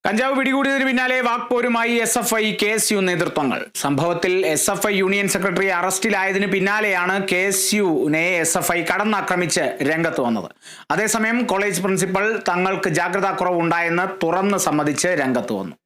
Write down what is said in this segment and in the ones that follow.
കഞ്ചാവ് പിടികൂടിയതിന് പിന്നാലെ വാക്പോരുമായി SFI KSU നേതൃത്വങ്ങൾ. സംഭവത്തിൽ SFI യൂണിയൻ സെക്രട്ടറി അറസ്റ്റിലായതിന് പിന്നാലെയാണ് KSUവിനെ SFI കടന്നാക്രമിച്ച് രംഗത്ത് വന്നത്. അതേസമയം കോളേജ് പ്രിൻസിപ്പൽ തങ്ങൾക്ക് ജാഗ്രതാക്കുറവുണ്ടായെന്ന് തുറന്ന് സമ്മതിച്ച് രംഗത്ത് വന്നു.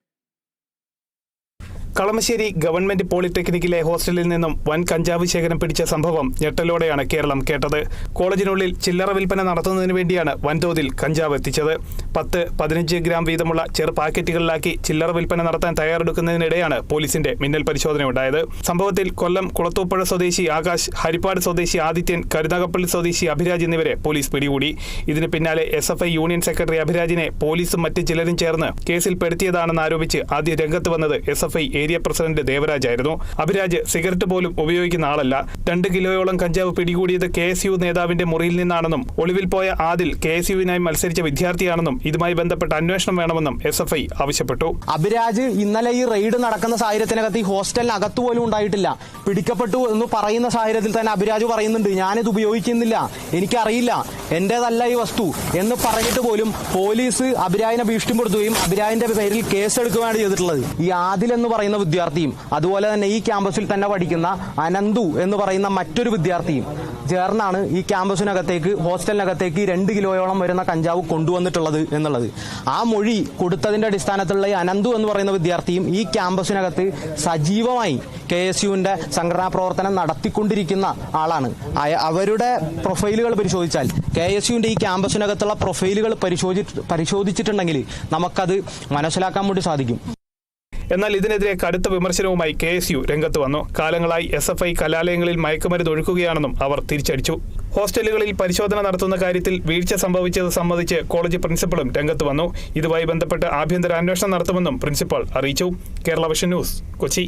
കളമശ്ശേരി ഗവൺമെന്റ് പോളിടെക്നിക്കിലെ ഹോസ്റ്റലിൽ നിന്നും വൻ കഞ്ചാവ് ശേഖരം പിടിച്ച സംഭവം ഞെട്ടലോടെയാണ് കേരളം കേട്ടത്. കോളേജിനുള്ളിൽ ചില്ലറ വിൽപ്പന നടത്തുന്നതിന് വേണ്ടിയാണ് വൻതോതിൽ കഞ്ചാവ് എത്തിച്ചത്. 10-15 ഗ്രാം വീതമുള്ള ചെറു പാക്കറ്റുകളിലാക്കി ചില്ലറ വിൽപ്പന നടത്താൻ തയ്യാറെടുക്കുന്നതിനിടെയാണ് പോലീസിന്റെ മിന്നൽ പരിശോധനയുണ്ടായത്. സംഭവത്തിൽ കൊല്ലം കുളത്തൂപ്പുഴ സ്വദേശി ആകാശ്, ഹരിപ്പാട് സ്വദേശി ആദിത്യൻ, കരുനാഗപ്പള്ളി സ്വദേശി അഭിരാജ് എന്നിവരെ പോലീസ് പിടികൂടി. ഇതിന് പിന്നാലെ SFI യൂണിയൻ സെക്രട്ടറി അഭിരാജിനെ പോലീസും മറ്റ് ചിലരും ചേർന്ന് കേസിൽ പെടുത്തിയതാണെന്ന് ആരോപിച്ച് ആദ്യം രംഗത്ത് വന്നത് SFI ഏരിയ പ്രസിഡന്റ് ദേവരാജ് ആയിരുന്നു. അഭിരാജ് സിഗരറ്റ് പോലും ഉപയോഗിക്കുന്ന ആളല്ല. 2 കിലോയോളം കഞ്ചാവ് പിടികൂടിയത് KSU നേതാവിന്റെ മുറിയിൽ നിന്നാണെന്നും ഒളിവിൽ പോയ ആദിൽ KSUവിനായി മത്സരിച്ച വിദ്യാർത്ഥിയാണെന്നും ഇതുമായി ബന്ധപ്പെട്ട അന്വേഷണം വേണമെന്നും SFI ആവശ്യപ്പെട്ടു. അഭിരാജ് ഇന്നലെ ഈ റെയ്ഡ് നടക്കുന്ന സാഹചര്യത്തിനകത്ത് ഈ ഹോസ്റ്റലിനകത്ത് പോലും ഉണ്ടായിട്ടില്ല. പിടിക്കപ്പെട്ടു എന്ന് പറയുന്ന സാഹചര്യത്തിൽ തന്നെ അഭിരാജ് പറയുന്നുണ്ട്, ഞാനിത് ഉപയോഗിക്കുന്നില്ല, എനിക്കറിയില്ല, എന്റേതല്ല ഈ വസ്തു എന്ന് പറഞ്ഞിട്ട് പോലും പോലീസ് അഭിരാജിനെ ഭീഷണിപ്പെടുത്തുകയും അഭിരാജിന്റെ പേരിൽ കേസെടുക്കുകയാണ് ചെയ്തിട്ടുള്ളത്. ഈ ആദിൽ എന്ന് പറയുന്ന വിദ്യാർത്ഥിയും അതുപോലെ തന്നെ ഈ ക്യാമ്പസിൽ തന്നെ പഠിക്കുന്ന അനന്തു എന്ന് പറയുന്ന മറ്റൊരു വിദ്യാർത്ഥിയും ചേർന്നാണ് ഈ ക്യാമ്പസിനകത്തേക്ക് ഹോസ്റ്റലിനകത്തേക്ക് 2 കിലോയോളം വരുന്ന കഞ്ചാവ് കൊണ്ടുവന്നിട്ടുള്ളത് എന്നുള്ളത്. ആ മൊഴി കൊടുത്തതിന്റെ അടിസ്ഥാനത്തിലുള്ള ഈ അനന്തു എന്ന് പറയുന്ന വിദ്യാർത്ഥിയും ഈ ക്യാമ്പസിനകത്ത് സജീവമായി KSUവിന്റെ സംഘടനാ പ്രവർത്തനം നടത്തിക്കൊണ്ടിരിക്കുന്ന ആളാണ്. അവരുടെ പ്രൊഫൈലുകൾ പരിശോധിച്ചാൽ KSUവിന്റെ ഈ ക്യാമ്പസിനകത്തുള്ള പ്രൊഫൈലുകൾ പരിശോധിച്ചിട്ടുണ്ടെങ്കിൽ നമുക്കത് മനസ്സിലാക്കാൻ വേണ്ടി സാധിക്കും. എന്നാൽ ഇതിനെതിരെ കടുത്ത വിമർശനവുമായി KSU രംഗത്ത് വന്നു. കാലങ്ങളായി SFI കലാലയങ്ങളിൽ മയക്കുമരുന്ന് ഒഴുക്കുകയാണെന്നും അവർ തിരിച്ചടിച്ചു. ഹോസ്റ്റലുകളിൽ പരിശോധന നടത്തുന്ന കാര്യത്തിൽ വീഴ്ച സംഭവിച്ചത് സംബന്ധിച്ച് കോളേജ് പ്രിൻസിപ്പളും രംഗത്ത് വന്നു. ഇതുമായി ബന്ധപ്പെട്ട് ആഭ്യന്തര അന്വേഷണം നടത്തുമെന്നും പ്രിൻസിപ്പൽ അറിയിച്ചു. Kerala vision news, Kochi.